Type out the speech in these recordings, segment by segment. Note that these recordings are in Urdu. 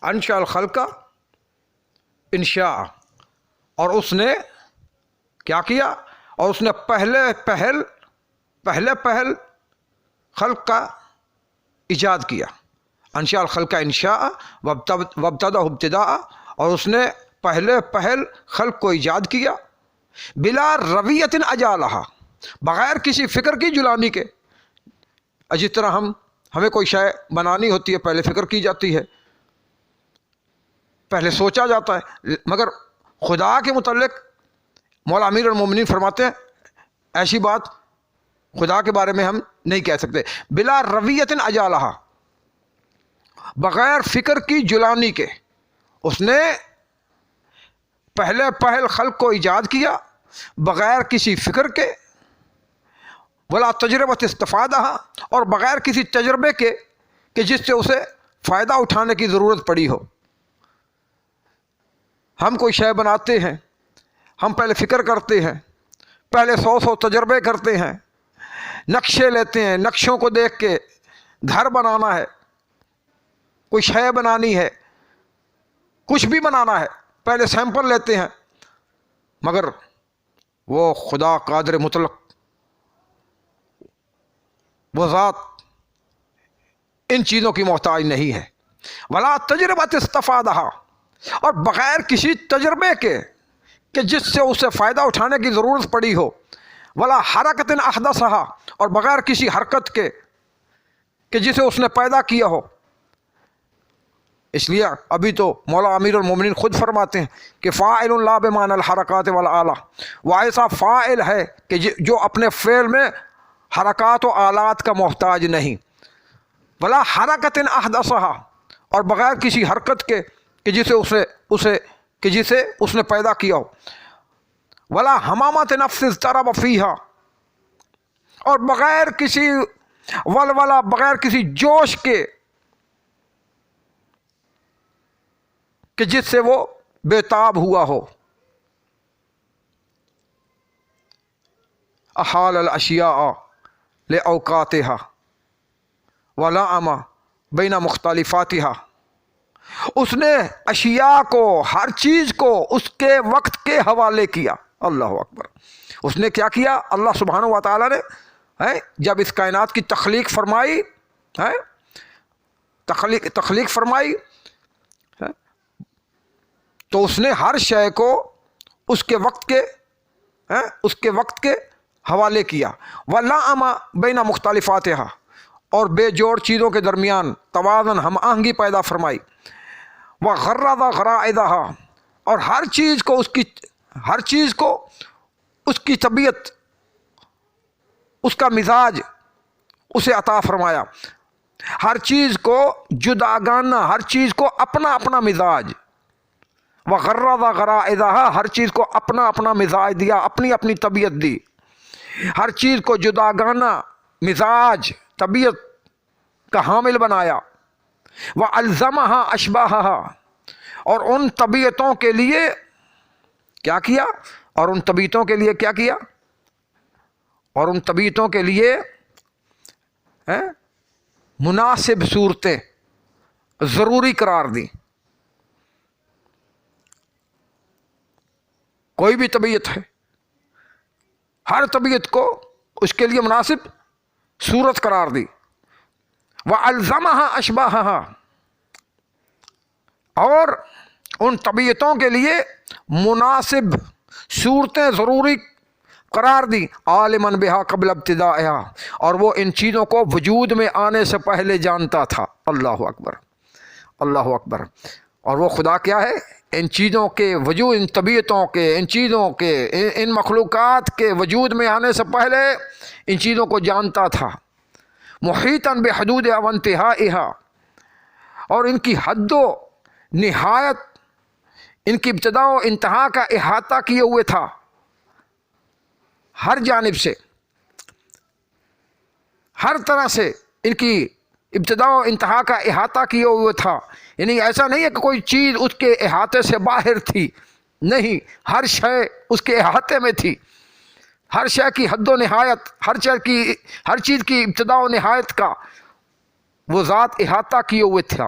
انشاء الخلق انشاء، اور اس نے کیا کیا؟ اور اس نے پہلے پہل خلق کا ایجاد کیا. انشاء الخلق انشاء وابتدأ ابتداء، اور اس نے پہلے پہل خلق کو ایجاد کیا. بلا رویت اجالہا، بغیر کسی فکر کی جلانی کے. جس طرح ہمیں کوئی شے بنانی ہوتی ہے پہلے فکر کی جاتی ہے، پہلے سوچا جاتا ہے، مگر خدا کے متعلق مولا امیر المومنین فرماتے ہیں ایسی بات خدا کے بارے میں ہم نہیں کہہ سکتے. بلا رویت اجالہا، بغیر فکر کی جلانی کے اس نے پہلے پہل خلق کو ایجاد کیا، بغیر کسی فکر کے. ولا تجربۃ استفادہ، اور بغیر کسی تجربے کے کہ جس سے اسے فائدہ اٹھانے کی ضرورت پڑی ہو. ہم کوئی شے بناتے ہیں، ہم پہلے فکر کرتے ہیں، پہلے 100 تجربے کرتے ہیں، نقشے لیتے ہیں، نقشوں کو دیکھ کے گھر بنانا ہے، کوئی شے بنانی ہے، کچھ بھی بنانا ہے، پہلے سیمپل لیتے ہیں. مگر وہ خدا قادر مطلق، وہ ذات ان چیزوں کی محتاج نہیں ہے. ولا تجربۃ استفادہ، اور بغیر کسی تجربے کے کہ جس سے اسے فائدہ اٹھانے کی ضرورت پڑی ہو. ولا حرکت احدثہا، اور بغیر کسی حرکت کے کہ جسے اس نے پیدا کیا ہو. اس لیے ابھی تو مولا امیر المومنین خود فرماتے ہیں کہ فاعل لا بمعنی الحرکات والآلہ، وہ ایسا فاعل ہے کہ جو اپنے فعل میں حرکات و آلات کا محتاج نہیں. ولا حرکت احدثہا، اور بغیر کسی حرکت کے کہ جسے اس نے پیدا کیا ہو. ولا حمامت نفس اضطرب فیہا، اور بغیر کسی ولولہ، بغیر کسی جوش کے کہ جس سے وہ بےتاب ہوا ہو. احال الاشیاء لاوقاتہا ولام بین مختلفاتہا، اس نے اشیاء کو، ہر چیز کو اس کے وقت کے حوالے کیا. اللہ اکبر. اس نے کیا کیا؟ اللہ سبحانہ و تعالیٰ نے جب اس کائنات کی تخلیق فرمائی، تخلیق فرمائی، تو اس نے ہر شے کو اس کے وقت کے حوالے کیا. وَلَعَمَ بَيْنَ مُخْتَلِفَاتِهَا، اور بے جوڑ چیزوں کے درمیان توازن، ہم آہنگی پیدا فرمائی. وَغَرَّضَ غَرَائِدَهَا، اور ہر چیز کو اس کی طبیعت، اس کا مزاج اسے عطا فرمایا. ہر چیز کو جداگانہ، ہر چیز کو اپنا اپنا مزاج. وَغَرَّضَ غَرَائِدَهَا، ہر چیز کو اپنا اپنا مزاج دیا، اپنی اپنی طبیعت دی. ہر چیز کو جداگانہ مزاج، طبیعت کا حامل بنایا. وَأَلْزَمَهَا أَشْبَاهَهَا، اور ان طبیعتوں کے لیے کیا کیا؟ اور ان طبیعتوں کے لیے کیا کیا؟ اور ان طبیعتوں کے لیے مناسب صورتیں ضروری قرار دی. کوئی بھی طبیعت ہے، ہر طبیعت کو اس کے لیے مناسب صورت قرار دی. وَأَلْزَمَهَا أَشْبَاهَهَا، اور ان طبیعتوں کے لیے مناسب صورتیں ضروری قرار دی. عالماً بہا قبل ابتدائها، اور وہ ان چیزوں کو وجود میں آنے سے پہلے جانتا تھا. اللہ اکبر، اللہ اکبر. اور وہ خدا کیا ہے؟ ان چیزوں کے وجود، ان طبیعتوں کے، ان چیزوں کے، ان مخلوقات کے وجود میں آنے سے پہلے ان چیزوں کو جانتا تھا. محیطاً بحدود وانتہائها، اور ان کی حد و نہایت، ان کی ابتدا و انتہا کا احاطہ کیے ہوئے تھا. ہر جانب سے، ہر طرح سے ان کی ابتدا و انتہا کا احاطہ کیے ہوئے تھا. یعنی ایسا نہیں ہے کہ کوئی چیز اس کے احاطے سے باہر تھی، نہیں، ہر شے اس کے احاطے میں تھی. ہر شے کی حد و نہایت، ہر چیز کی ابتدا و نہایت کا وہ ذات احاطہ کیے ہوئے تھا.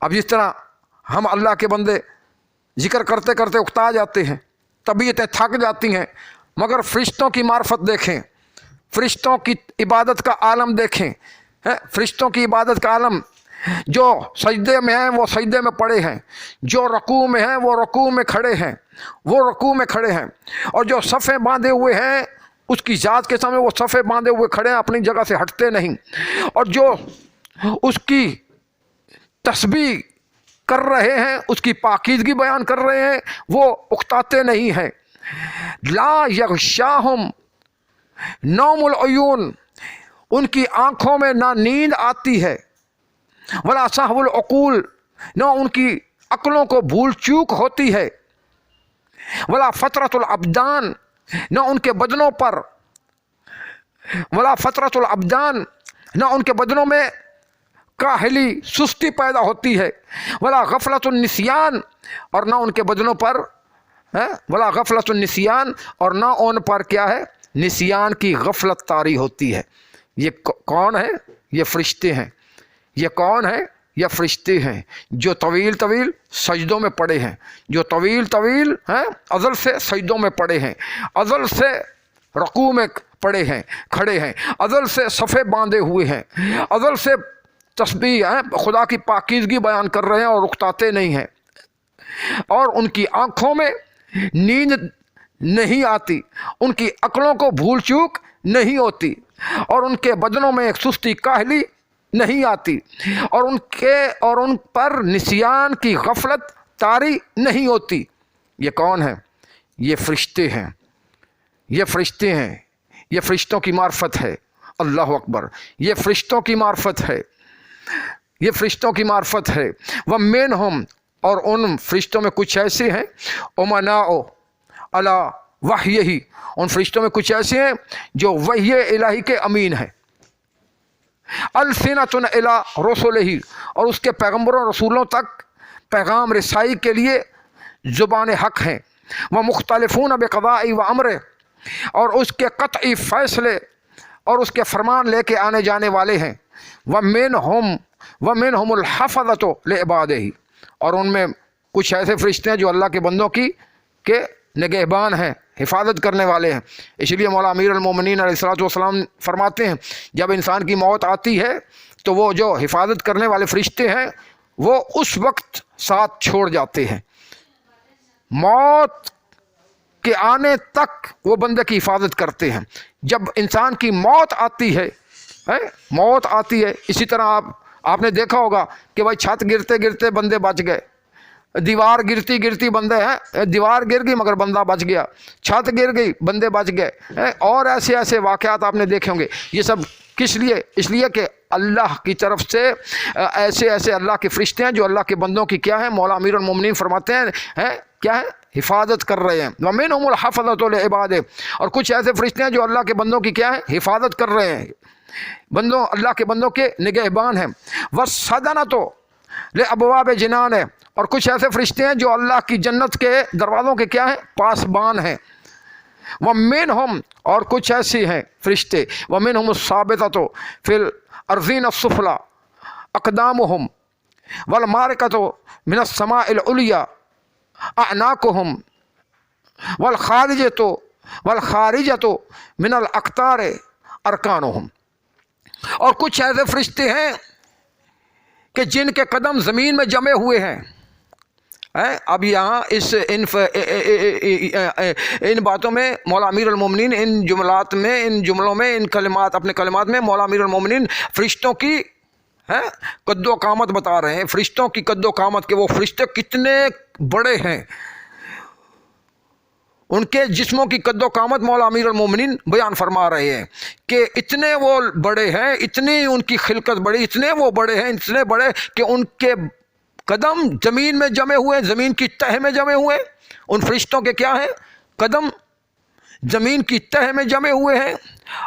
اب جس طرح ہم اللہ کے بندے ذکر کرتے کرتے اکتا جاتے ہیں، طبیعتیں تھک جاتی ہیں، مگر فرشتوں کی معرفت دیکھیں، فرشتوں کی عبادت کا عالم دیکھیں، فرشتوں کی عبادت کا عالم، جو سجدے میں ہیں وہ سجدے میں پڑے ہیں، جو رکوع میں ہیں وہ رکوع میں کھڑے ہیں، وہ رکوع میں کھڑے ہیں، اور جو صفیں باندھے ہوئے ہیں اس کی ذات کے سامنے وہ صفیں باندھے ہوئے کھڑے ہیں، اپنی جگہ سے ہٹتے نہیں، اور جو اس کی تسبیح کر رہے ہیں، اس کی پاکیزگی بیان کر رہے ہیں، وہ اکتاتے نہیں ہیں۔ لا یغشاہم نوم العیون، ان کی آنکھوں میں نہ نیند آتی ہے، ولا صحو العقول، نہ ان کی عقلوں کو بھول چوک ہوتی ہے، ولا فطرت الابدان، نہ ان کے بدنوں پر، ولا فطرت الابدان، نہ ان کے بدنوں میں کاہلی سستی پیدا ہوتی ہے، ولا غفلت النسیان، اور نہ ان کے بدنوں پر ولا غفلت النسیان، اور نہ ان پر کیا ہے، نسیان کی غفلت طاری ہوتی ہے۔ یہ کون ہے؟ یہ فرشتے ہیں۔ یہ کون ہے؟ یہ فرشتے ہیں جو طویل طویل سجدوں میں پڑے ہیں، جو طویل طویل ازل سے سجدوں میں پڑے ہیں، ازل سے رکوع میں پڑے ہیں، کھڑے ہیں، ازل سے صفے باندھے ہوئے ہیں، ازل سے تسبیح خدا کی پاکیزگی بیان کر رہے ہیں اور رکتاتے نہیں ہیں، اور ان کی آنکھوں میں نیند نہیں آتی، ان کی عقلوں کو بھول چوک نہیں ہوتی، اور ان کے بدنوں میں ایک سستی کاہلی نہیں آتی، اور ان پر نسیان کی غفلت طاری نہیں ہوتی۔ یہ کون ہے؟ یہ فرشتے ہیں، یہ فرشتے ہیں، یہ فرشتوں کی معرفت ہے۔ اللہ اکبر، یہ فرشتوں کی معرفت ہے، یہ فرشتوں کی معرفت ہے۔ وَمِنْهُمْ، اور ان فرشتوں میں کچھ ایسے ہیں، اُمَنَاءُ عَلَىٰ وَحْیِہِ، ان فرشتوں میں کچھ ایسے ہیں جو وحی الہی کے امین ہیں، السنۃ الی رسلہ، اور اس کے پیغمبروں رسولوں تک پیغام رسائی کے لیے زبان حق ہیں، ومختلفون بقضاء و امر، اور اس کے قطعی فیصلے اور اس کے فرمان لے کے آنے جانے والے ہیں، ومنہم الحفظۃ لعبادہ، اور ان میں کچھ ایسے فرشتے ہیں جو اللہ کے بندوں کی کے نگہبان ہیں، حفاظت کرنے والے ہیں۔ اس لیے مولا امیر المومنین علیہ الصلوۃ والسلام فرماتے ہیں جب انسان کی موت آتی ہے تو وہ جو حفاظت کرنے والے فرشتے ہیں وہ اس وقت ساتھ چھوڑ جاتے ہیں، موت کے آنے تک وہ بندے کی حفاظت کرتے ہیں۔ جب انسان کی موت آتی ہے، موت آتی ہے، اسی طرح آپ نے دیکھا ہوگا کہ بھائی چھت گرتے گرتے بندے بچ گئے، دیوار گرتی گرتی بندے دیوار گر گئی مگر بندہ بچ گیا، چھت گر گئی بندے بچ گئے، اور ایسے ایسے واقعات آپ نے دیکھے ہوں گے۔ یہ سب کس لیے؟ اس لیے کہ اللہ کی طرف سے ایسے ایسے اللہ کے فرشتے ہیں جو اللہ کے بندوں کی کیا ہے، مولا امیر المومنین فرماتے ہیں کیا ہے، حفاظت کر رہے ہیں۔ وَمِنْهُمُ الْحَفَظَةُ لِعِبَادِهِ، اور کچھ ایسے فرشتے ہیں جو اللہ کے بندوں کی کیا ہے، حفاظت کر رہے ہیں، بندوں اللہ کے بندوں کے نگہبان ہیں۔ وَالصَّدَنَةُ لِأَبْوَابِ جِنَانِ، اور کچھ ایسے فرشتے ہیں جو اللہ کی جنت کے دروازوں کے کیا ہیں، پاسبان ہیں۔ وَمِنْهُمْ، اور کچھ ایسے ہیں فرشتے، وَمِنْهُمُ الثَّابِتَةُ فِي الْأَرْضِينَ السُّفْلَىٰ أَقْدَامُهُمْ، وَالْمَارِقَةُ مِنَ السَّمَاءِ الْعُلْيَا أَعْنَاقُهُمْ، وَالْخَارِجَةُ مِنَ الْأَقْطَارِ أَرْكَانُهُمْ، اور کچھ ایسے فرشتے ہیں کہ جن کے قدم زمین میں جمے ہوئے ہیں۔ اب یہاں ان باتوں میں مولا امیر المومنین ان جملات میں، ان جملوں میں، ان کلمات، اپنے کلمات میں مولا امیر المومنین فرشتوں کی قد و قامت بتا رہے ہیں، فرشتوں کی قد و قامت، کہ وہ فرشتے کتنے بڑے ہیں، ان کے جسموں کی قد و قامت مولا امیر المومنین بیان فرما رہے ہیں کہ اتنے وہ بڑے ہیں، اتنی ان کی خلقت بڑی، اتنے وہ بڑے ہیں، اتنے بڑے کہ ان کے قدم زمین میں جمے ہوئے، زمین کی تہ میں جمے ہوئے، ان فرشتوں کے کیا ہیں، قدم زمین کی تہ میں جمے ہوئے ہیں،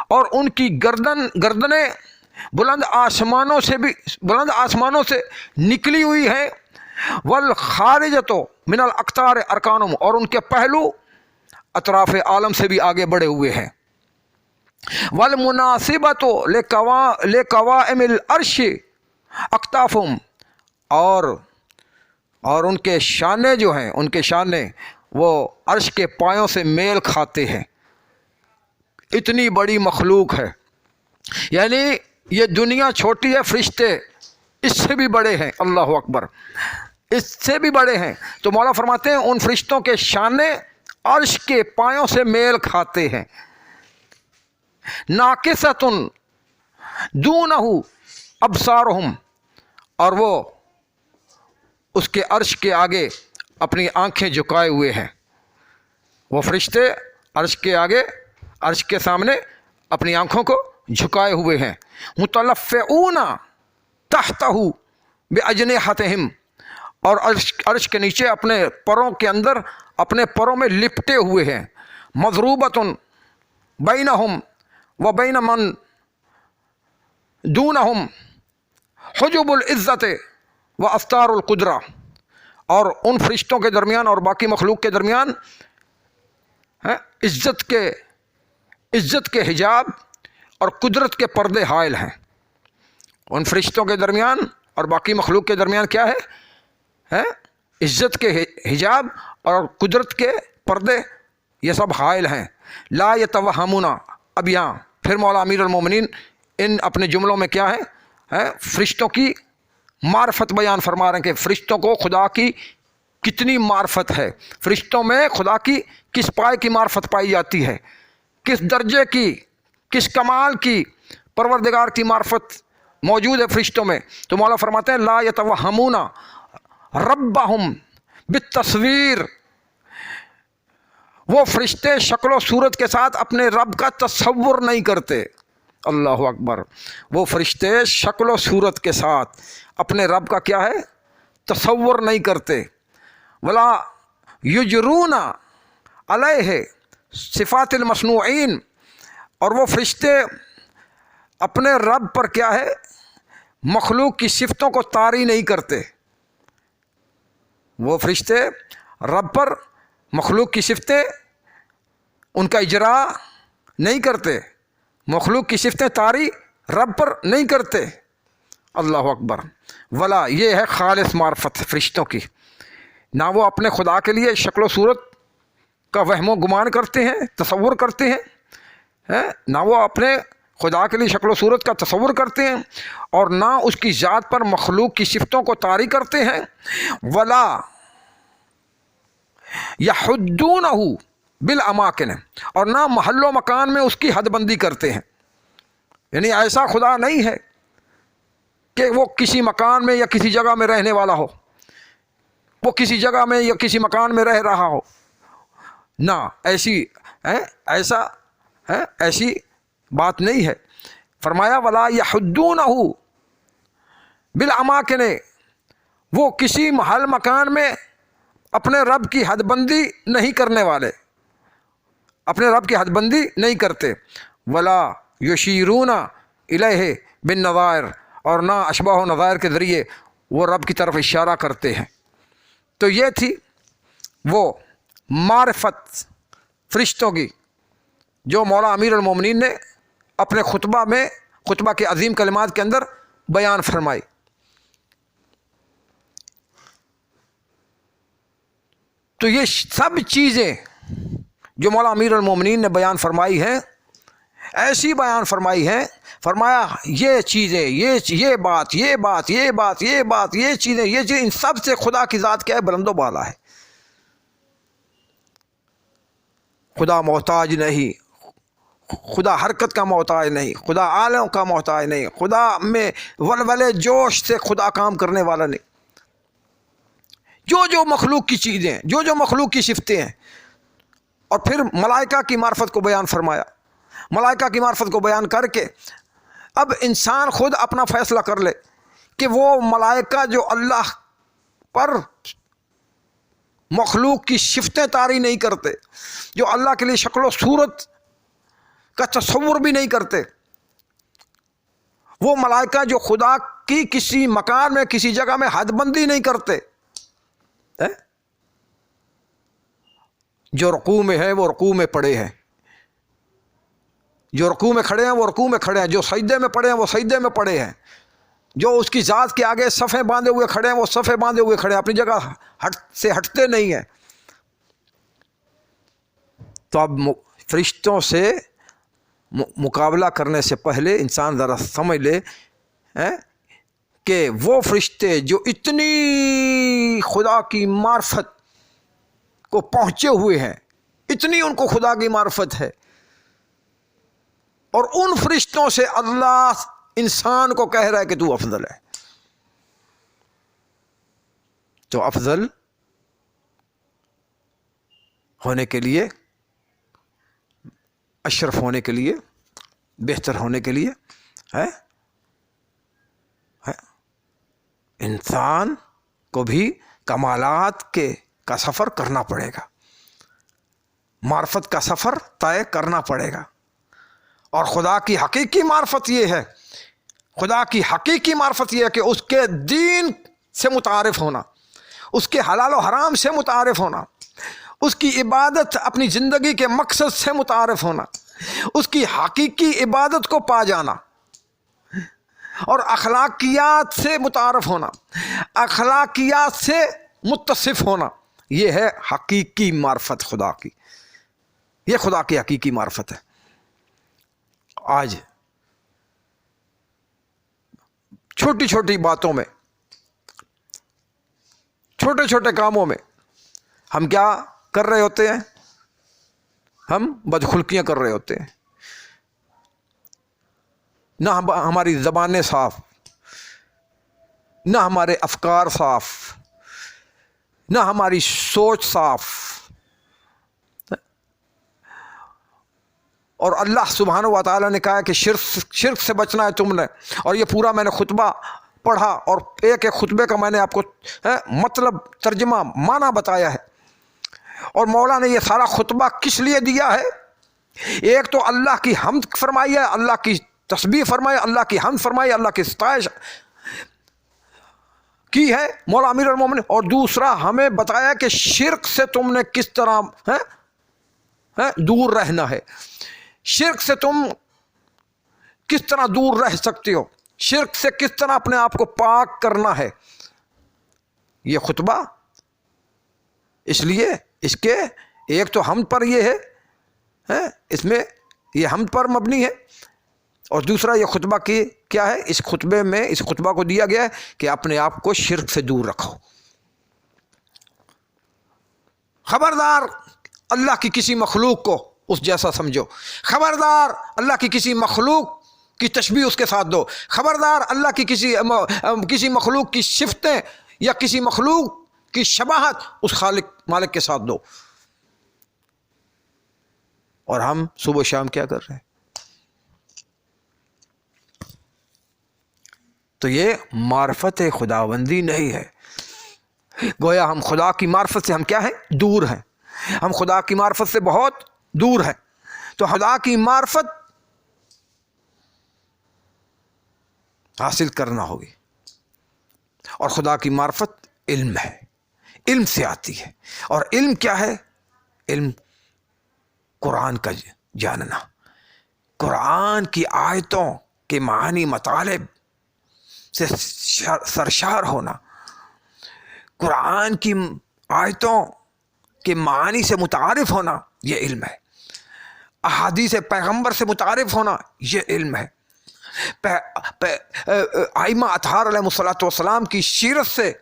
اور ان کی گردنیں بلند آسمانوں سے نکلی ہوئی ہیں۔ والخارجۃ من الاقطار ارکانہم، اور ان کے پہلو اطراف عالم سے بھی آگے بڑھے ہوئے ہیں۔ والمناسبۃ لقوائم العرش اکتافہم، اور ان کے شانے جو ہیں، ان کے شانے وہ عرش کے پایوں سے میل کھاتے ہیں. اتنی بڑی مخلوق ہے. یعنی یہ دنیا چھوٹی ہے، فرشتے اس سے بھی بڑے ہیں. اللہ اکبر، اس سے بھی بڑے ہیں. تو مولا فرماتے ہیں ان فرشتوں کے شانے عرش کے پایوں سے میل کھاتے ہیں. ناقصۃ دونہ ابصارہم، اور وہ اس کے عرش کے آگے اپنی آنکھیں جھکائے ہوئے ہیں. وہ فرشتے عرش کے آگے، عرش کے سامنے اپنی آنکھوں کو جھکائے ہوئے ہیں. متلفعون تحتہ باجنحتہم، اور عرش کے نیچے اپنے پروں کے اندر اپنے پروں میں لپٹے ہوئے ہیں. مضروبۃ بینہم و بین من دونہم حجب العزت و استار القدرہ، اور ان فرشتوں کے درمیان اور باقی مخلوق کے درمیان عزت کے حجاب اور قدرت کے پردے حائل ہیں. ان فرشتوں کے درمیان اور باقی مخلوق کے درمیان کیا ہے؟ عزت کے حجاب اور قدرت کے پردے، یہ سب حائل ہیں. لا یتوہمون، اب یہاں پھر مولا امیر المومنین ان اپنے جملوں میں کیا ہے؟ فرشتوں کی معرفت بیان فرما رہے ہیں کہ فرشتوں کو خدا کی کتنی معرفت ہے. فرشتوں میں خدا کی کس پائے کی معرفت پائی جاتی ہے، کس درجے کی، کس کمال کی پروردگار کی معرفت موجود ہے فرشتوں میں. تو مولا فرماتے ہیں لا یتوہمون ربہم بالتصویر، وہ فرشتے شکل و صورت کے ساتھ اپنے رب کا تصور نہیں کرتے. اللہ اکبر، وہ فرشتے شکل و صورت کے ساتھ اپنے رب کا کیا ہے؟ تصور نہیں کرتے. ولا یجرون علیہ صفات المصنوعین، اور وہ فرشتے اپنے رب پر کیا ہے؟ مخلوق کی صفتوں کو طاری نہیں کرتے. وہ فرشتے رب پر مخلوق کی صفتیں ان کا اجرا نہیں کرتے، مخلوق کی صفتیں طاری رب پر نہیں کرتے. اللہ اکبر. ولا، یہ ہے خالص معرفت فرشتوں کی. نہ وہ اپنے خدا کے لیے شکل و صورت کا وہم و گمان کرتے ہیں، تصور کرتے ہیں، نہ وہ اپنے خدا کے لیے شکل و صورت کا تصور کرتے ہیں، اور نہ اس کی ذات پر مخلوق کی صفتوں کو طاری کرتے ہیں. ولا یحدونہ بالاماکن، اور نہ محل و مکان میں اس کی حد بندی کرتے ہیں. یعنی ایسا خدا نہیں ہے کہ وہ کسی مکان میں یا کسی جگہ میں رہنے والا ہو، وہ کسی جگہ میں یا کسی مکان میں رہ رہا ہو. نہ ایسی بات نہیں ہے. فرمایا ولا یحدونہ بالاماکن، وہ کسی محل مکان میں اپنے رب کی حد بندی نہیں کرنے والے، اپنے رب کی حد بندی نہیں کرتے. ولا یشیرون الیہ بالنظائر، اور نہ اشباہ و نظائر کے ذریعے وہ رب کی طرف اشارہ کرتے ہیں. تو یہ تھی وہ معرفت فرشتوں کی جو مولا امیر المومنین نے اپنے خطبہ کے عظیم کلمات کے اندر بیان فرمائی. تو یہ سب چیزیں جو مولا امیر المومنین نے بیان فرمائی ہیں، ایسی بیان فرمائی ہیں، فرمایا یہ چیزیں، یہ بات، یہ چیزیں، ان سب سے خدا کی ذات کیا ہے؟ بلند و بالا ہے. خدا محتاج نہیں، خدا حرکت کا محتاج نہیں، خدا عالم کا محتاج نہیں، خدا میں ولولے جوش سے خدا کام کرنے والا نہیں. جو مخلوق کی چیزیں، جو مخلوق کی صفتیں ہیں. اور پھر ملائکہ کی معرفت کو بیان فرمایا. ملائکہ کی معرفت کو بیان کر کے اب انسان خود اپنا فیصلہ کر لے کہ وہ ملائکہ جو اللہ پر مخلوق کی صفتیں طاری نہیں کرتے، جو اللہ کے لیے شکل و صورت کا تصور بھی نہیں کرتے، وہ ملائکہ جو خدا کی کسی مکان میں کسی جگہ میں حد بندی نہیں کرتے، جو رکوع میں ہے وہ رکوع میں پڑے ہیں، جو رکوع میں کھڑے ہیں وہ رکوع میں کھڑے ہیں، جو سجدے میں پڑے ہیں وہ سجدے میں پڑے ہیں. جو اس کی ذات کے آگے صفیں باندھے ہوئے کھڑے ہیں وہ صفیں باندھے ہوئے کھڑے ہیں، اپنی جگہ سے ہٹتے نہیں ہیں. تو اب فرشتوں سے مقابلہ کرنے سے پہلے انسان ذرا سمجھ لے کہ وہ فرشتے جو اتنی خدا کی معرفت کو پہنچے ہوئے ہیں، اتنی ان کو خدا کی معرفت ہے، اور ان فرشتوں سے اللہ انسان کو کہہ رہا ہے کہ تو افضل ہے. تو افضل ہونے کے لیے، اشرف ہونے کے لیے، بہتر ہونے کے لیے انسان کو بھی کمالات کا سفر کرنا پڑے گا، معرفت کا سفر طے کرنا پڑے گا. اور خدا کی حقیقی معرفت یہ ہے، خدا کی حقیقی معرفت یہ ہے کہ اس کے دین سے متعارف ہونا، اس کے حلال و حرام سے متعارف ہونا، اس کی عبادت اپنی زندگی کے مقصد سے متعارف ہونا، اس کی حقیقی عبادت کو پا جانا، اور اخلاقیات سے متعارف ہونا، اخلاقیات سے متصف ہونا. یہ ہے حقیقی معرفت خدا کی، یہ خدا کی حقیقی معرفت ہے. آج چھوٹی چھوٹی باتوں میں، چھوٹے چھوٹے کاموں میں ہم کیا کر رہے ہوتے ہیں؟ ہم بدخلقیاں کر رہے ہوتے ہیں. نہ ہماری زبانیں صاف، نہ ہمارے افکار صاف، نہ ہماری سوچ صاف. اور اللہ سبحانہ و تعالیٰ نے کہا کہ شرک سے بچنا ہے تم نے. اور یہ پورا میں نے خطبہ پڑھا اور ایک ایک خطبے کا میں نے آپ کو مطلب، ترجمہ، معنی بتایا ہے. اور مولا نے یہ سارا خطبہ کس لیے دیا ہے؟ ایک تو اللہ کی حمد فرمائی ہے، اللہ کی تسبیح فرمائی، اللہ کی حمد فرمائی، اللہ کی ستائش کی ہے مولا امیر المومنین. اور دوسرا ہمیں بتایا کہ شرک سے تم نے کس طرح دور رہنا ہے، شرک سے تم کس طرح دور رہ سکتے ہو، شرک سے کس طرح اپنے آپ کو پاک کرنا ہے. یہ خطبہ اس لیے اس کے ایک تو حمد پر یہ ہے، اس میں یہ حمد پر مبنی ہے، اور دوسرا یہ خطبہ کی کیا ہے؟ اس خطبے میں، اس خطبہ کو دیا گیا ہے کہ اپنے آپ کو شرک سے دور رکھو. خبردار اللہ کی کسی مخلوق کو اس جیسا سمجھو، خبردار اللہ کی کسی مخلوق کی تشبیہ اس کے ساتھ دو، خبردار اللہ کی کسی مخلوق کی صفتیں یا کسی مخلوق کی شباہت اس خالق مالک کے ساتھ دو. اور ہم صبح و شام کیا کر رہے ہیں؟ تو یہ معرفت خداوندی نہیں ہے. گویا ہم خدا کی معرفت سے ہم کیا ہیں؟ دور ہیں. ہم خدا کی معرفت سے بہت دور ہیں. تو خدا کی معرفت حاصل کرنا ہوگی. اور خدا کی معرفت علم ہے، علم سے آتی ہے. اور علم کیا ہے؟ علم قرآن کا جاننا، قرآن کی آیتوں کے معانی مطالب سے سرشار ہونا، قرآن کی آیتوں کے معانی سے متعارف ہونا، یہ علم ہے. احادیث پیغمبر سے متعارف ہونا، یہ علم ہے. ائمہ اطہار علیہ الصلوۃ والسلام کی سیرت سے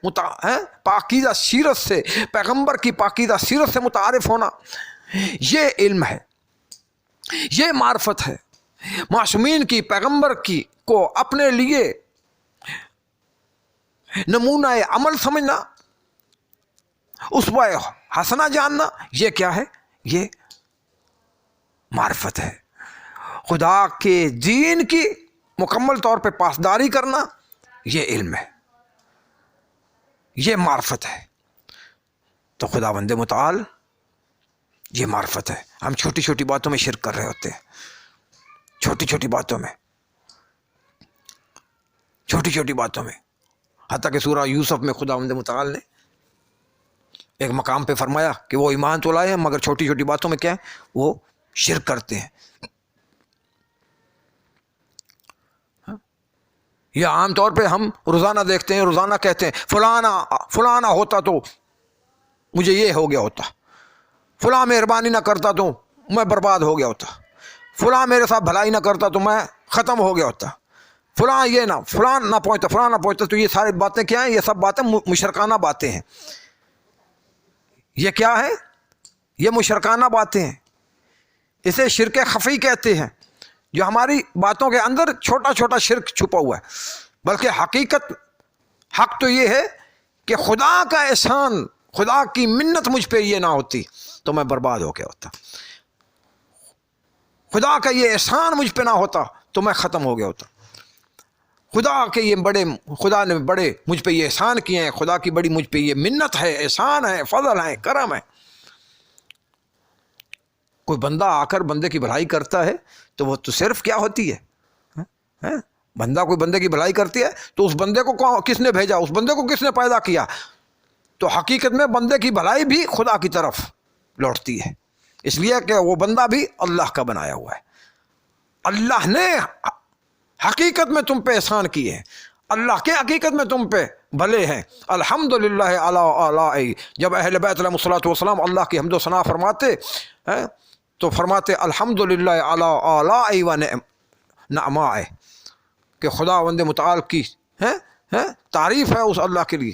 پاکیزہ سیرت سے، پیغمبر کی پاکیزہ سیرت سے متعارف ہونا، یہ علم ہے، یہ معرفت ہے. معصومین کی، پیغمبر کی کو اپنے لیے نمونہ عمل سمجھنا، اسوہ حسنہ جاننا، یہ کیا ہے؟ یہ معرفت ہے. خدا کے دین کی مکمل طور پہ پاسداری کرنا، یہ علم ہے، یہ معرفت ہے. تو خداوند متعال یہ معرفت ہے. ہم چھوٹی چھوٹی باتوں میں شرک کر رہے ہوتے ہیں، چھوٹی چھوٹی باتوں میں، چھوٹی چھوٹی باتوں میں. حتیٰ کہ سورہ یوسف میں خداوند متعال نے ایک مقام پہ فرمایا کہ وہ ایمان تو لائے ہیں مگر چھوٹی چھوٹی باتوں میں کیا ہے؟ وہ شرک کرتے ہیں. یہ عام طور پہ ہم روزانہ دیکھتے ہیں، روزانہ کہتے ہیں فلانا ہوتا تو مجھے یہ ہو گیا ہوتا، فلاں مہربانی نہ کرتا تو میں برباد ہو گیا ہوتا، فلاں میرے ساتھ بھلائی نہ کرتا تو میں ختم ہو گیا ہوتا، فلاں یہ نہ فلاں نہ پہنچتا. تو یہ ساری باتیں کیا ہیں؟ یہ سب باتیں مشرکانہ باتیں ہیں. یہ کیا ہے؟ یہ مشرکانہ باتیں ہیں. اسے شرک خفی کہتے ہیں، جو ہماری باتوں کے اندر چھوٹا چھوٹا شرک چھپا ہوا ہے. بلکہ حق تو یہ ہے کہ خدا کا احسان، خدا کی منت مجھ پہ یہ نہ ہوتی تو میں برباد ہو گیا ہوتا، خدا کا یہ احسان مجھ پہ نہ ہوتا تو میں ختم ہو گیا ہوتا. خدا نے بڑے مجھ پہ یہ احسان کیے ہیں، خدا کی بڑی مجھ پہ یہ منت ہے، احسان ہے، فضل ہے، کرم ہے. کوئی بندہ آ کر بندے کی بھلائی کرتا ہے تو وہ تو صرف کیا ہوتی ہے؟ بندہ کوئی بندے کی بھلائی کرتی ہے تو اس بندے کو کس نے بھیجا، اس بندے کو کس نے پیدا کیا؟ تو حقیقت میں بندے کی بھلائی بھی خدا کی طرف لوٹتی ہے، اس لیے کہ وہ بندہ بھی اللہ کا بنایا ہوا ہے. اللہ نے حقیقت میں تم پہ احسان کیے ہیں، اللہ کے حقیقت میں تم پہ بھلے ہیں. الحمدللہ علی آلائی. جب اہل بیت علیہ الصلوۃ والسلام اللہ کی حمد و ثنا فرماتے ہیں تو فرماتے الحمدللہ علی آلائی و نعمائے، کہ خداوند متعال کی تعریف ہے اس اللہ کے لیے،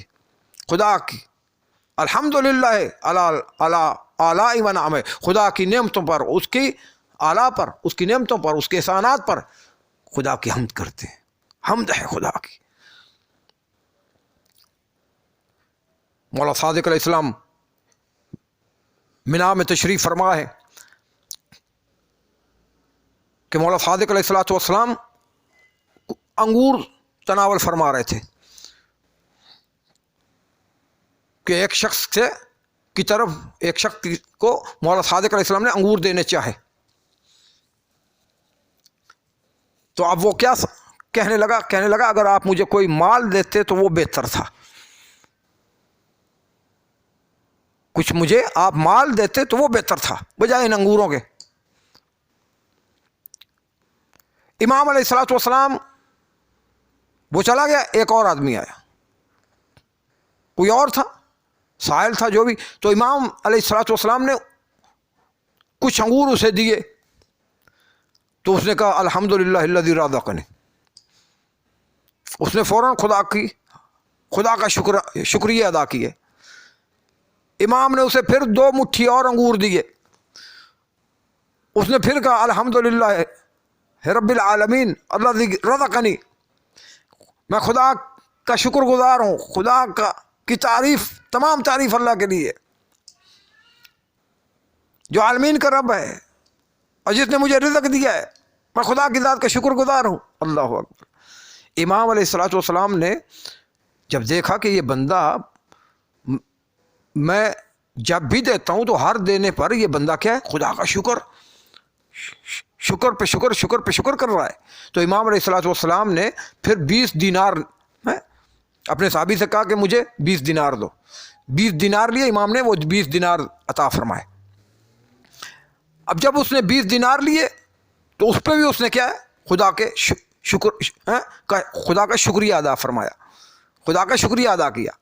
خدا کی الحمدللہ علی آلائی و نعمائے، خدا کی نعمتوں پر، اس کی اعلیٰ پر، اس کی نعمتوں پر، اس کے احسانات پر خدا کی حمد کرتے ہیں. حمد ہے خدا کی. مولا صادق علیہ السلام منا میں تشریف فرما ہے کہ مولا صادق علیہ السلام انگور تناول فرما رہے تھے کہ ایک شخص کو مولا صادق علیہ السلام نے انگور دینے چاہے. تو اب وہ کیا کہنے لگا اگر آپ مجھے کوئی مال دیتے تو وہ بہتر تھا، کچھ مجھے آپ مال دیتے تو وہ بہتر تھا بجائے ان انگوروں کے. امام علیہ الصلوۃ والسلام وہ چلا گیا، ایک اور آدمی آیا، کوئی اور تھا، سائل تھا جو بھی. تو امام علیہ الصلوۃ والسلام نے کچھ انگور اسے دیے تو اس نے کہا الحمدللہ الذی رزقنی. اس نے فوراً خدا کا شکریہ ادا کیے. امام نے اسے پھر 2 مٹھی اور انگور دیے. اس نے پھر کہا الحمدللہ رب العالمین الذی رزقنی، میں خدا کا شکر گزار ہوں، خدا کی تعریف، تمام تعریف اللہ کے لیے جو عالمین کا رب ہے اور جس نے مجھے رزق دیا ہے، میں خدا کی ذات کا شکر گزار ہوں. اللہ اکبر. امام علیہ الصلوۃ والسلام نے جب دیکھا کہ یہ بندہ میں جب بھی دیتا ہوں تو ہر دینے پر یہ بندہ کیا ہے؟ خدا کا شکر پہ شکر کر رہا ہے. تو امام علیہ الصلوۃ والسلام نے پھر 20 دینار اپنے صحابی سے کہا کہ مجھے 20 دینار دو. 20 دینار لیے امام نے، وہ 20 دینار عطا فرمائے. اب جب اس نے 20 دینار لیے تو اس پہ بھی اس نے کیا ہے؟ خدا کا شکریہ ادا فرمایا، خدا کا شکریہ ادا کیا.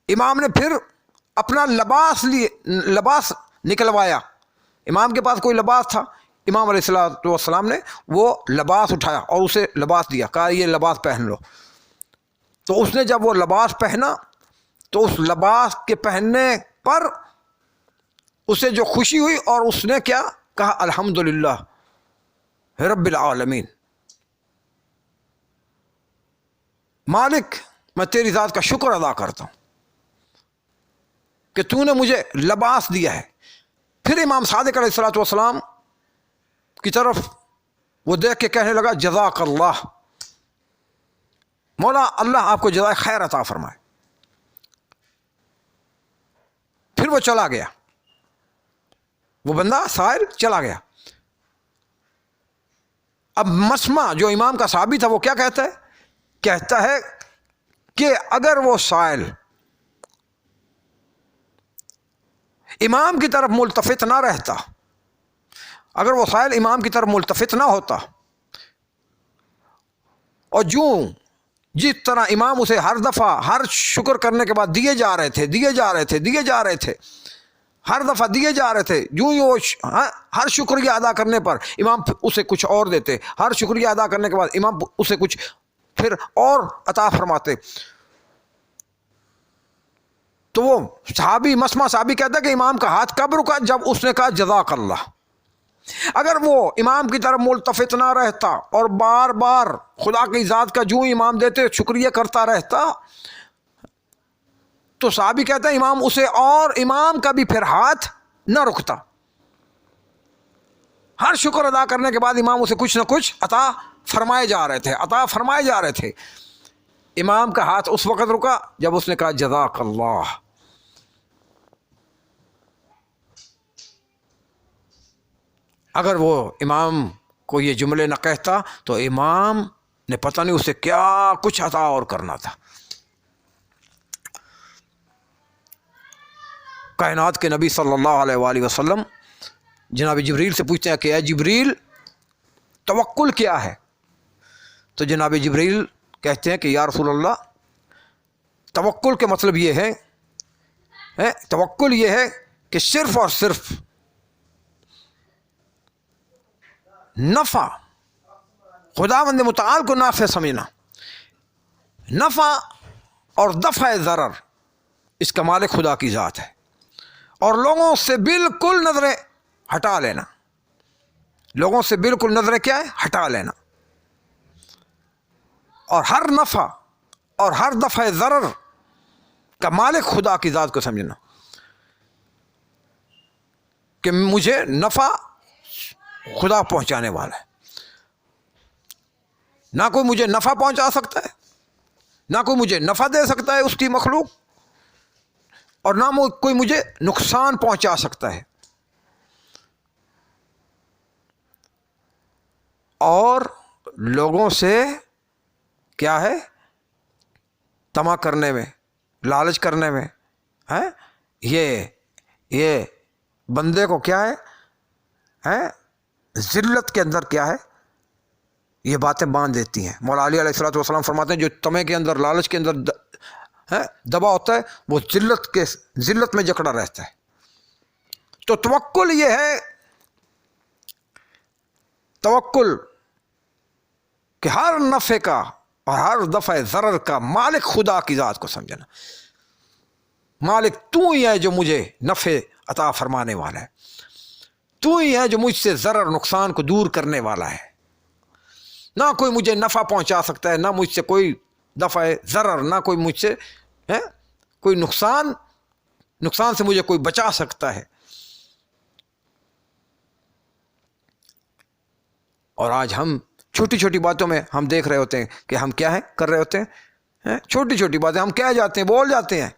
امام نے پھر اپنا لباس نکلوایا. امام کے پاس کوئی لباس تھا، امام علیہ الصلوۃ والسلام نے وہ لباس اٹھایا اور اسے لباس دیا، کہا یہ لباس پہن لو. تو اس نے جب وہ لباس پہنا تو اس لباس کے پہننے پر اسے جو خوشی ہوئی اور اس نے کیا کہا؟ الحمدللہ رب العالمین. مالک میں تیری ذات کا شکر ادا کرتا ہوں کہ تو نے مجھے لباس دیا ہے. پھر امام صادق علیہ الصلوۃ والسلام کی طرف وہ دیکھ کے کہنے لگا جزاک اللہ، مولا اللہ آپ کو جزائے خیر عطا فرمائے. پھر وہ چلا گیا، وہ بندہ سائل چلا گیا. اب مسمع جو امام کا صحابی تھا وہ کیا کہتا ہے کہ اگر وہ سائل امام کی طرف ملتفت نہ رہتا، اگر وہ سائل امام کی طرف ملتفت نہ ہوتا اور جو جس طرح امام اسے ہر دفعہ ہر شکر کرنے کے بعد دیے جا رہے تھے ہر دفعہ دیے جا رہے تھے، یوں ہی وہ ہر شکریہ ادا کرنے پر امام اسے کچھ اور دیتے، ہر شکریہ ادا کرنے کے بعد امام اسے کچھ پھر اور عطا فرماتے. تو وہ صحابی مسمع صحابی کہتا ہے کہ امام کا ہاتھ کب رکا؟ جب اس نے کہا جزاک اللہ. اگر وہ امام کی طرف ملتفت نہ رہتا اور بار بار خدا کی ذات کا جو امام دیتے شکریہ کرتا رہتا تو صحابی کہتا ہے امام اسے اور امام کا بھی پھر ہاتھ نہ رکتا. ہر شکر ادا کرنے کے بعد امام اسے کچھ نہ کچھ عطا فرمائے جا رہے تھے. امام کا ہاتھ اس وقت رکا جب اس نے کہا جزاک اللہ. اگر وہ امام کو یہ جملے نہ کہتا تو امام نے پتہ نہیں اسے کیا کچھ عطا اور کرنا تھا. کائنات کے نبی صلی اللہ علیہ وآلہ وسلم جناب جبریل سے پوچھتے ہیں کہ اے جبریل توکل کیا ہے؟ تو جناب جبریل کہتے ہیں کہ یا رسول اللہ توکل کے مطلب یہ ہے توکل یہ ہے کہ صرف اور صرف نفع خداوند متعال کو نافع سمجھنا، نفع اور دفع ضرر اس کا مالک خدا کی ذات ہے، اور لوگوں سے بالکل نظریں ہٹا لینا. لوگوں سے بالکل نظریں کیا ہے؟ ہٹا لینا. اور ہر نفع اور ہر دفع ضرر کا مالک خدا کی ذات کو سمجھنا کہ مجھے نفع خدا پہنچانے والا ہے. نہ کوئی مجھے نفع پہنچا سکتا ہے، نہ کوئی مجھے نفع دے سکتا ہے اس کی مخلوق، اور نہ کوئی مجھے نقصان پہنچا سکتا ہے. اور لوگوں سے کیا ہے؟ طمع کرنے میں، لالچ کرنے میں یہ بندے کو کیا ہے ذلت کے اندر کیا ہے یہ باتیں باندھ دیتی ہیں. مولا علی علیہ الصلوۃ والسلام فرماتے ہیں جو طمع کے اندر لالچ کے اندر دبا ہوتا ہے وہ ذلت میں جکڑا رہتا ہے. تو توکل یہ ہے، توکل کہ ہر نفع کا اور ہر دفع ضرر کا مالک خدا کی ذات کو سمجھنا. مالک تو ہی ہے جو مجھے نفع عطا فرمانے والا ہے، تو ہی ہے جو مجھ سے ضرر نقصان کو دور کرنے والا ہے. نہ کوئی مجھے نفع پہنچا سکتا ہے، نہ مجھ سے کوئی دفع ضرر، نہ کوئی مجھ سے کوئی نقصان سے مجھے کوئی بچا سکتا ہے. اور آج ہم چھوٹی چھوٹی باتوں میں ہم دیکھ رہے ہوتے ہیں کہ ہم کیا ہے کر رہے ہوتے ہیں. چھوٹی چھوٹی باتیں ہم کہہ جاتے ہیں، بول جاتے ہیں،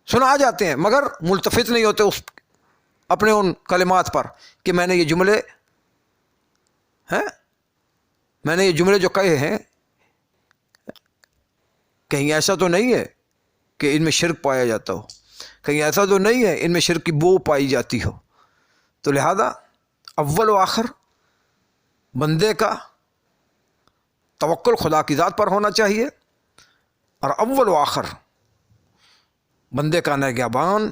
سنا جاتے ہیں، مگر ملتفت نہیں ہوتے اس اپنے ان کلمات پر کہ میں نے یہ جملے جو کہے ہیں کہیں ایسا تو نہیں ہے کہ ان میں شرک پایا جاتا ہو، کہیں ایسا تو نہیں ہے ان میں شرک کی بو پائی جاتی ہو. تو لہذا اول و آخر بندے کا توکل خدا کی ذات پر ہونا چاہیے، اور اول و آخر بندے کا نگہبان،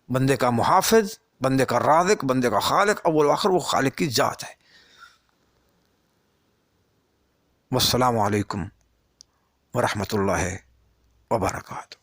بندے کا محافظ، بندے کا رازق، بندے کا خالق، اول و آخر وہ خالق کی ذات ہے. والسلام علیکم ورحمۃ اللہ وبرکاتہ.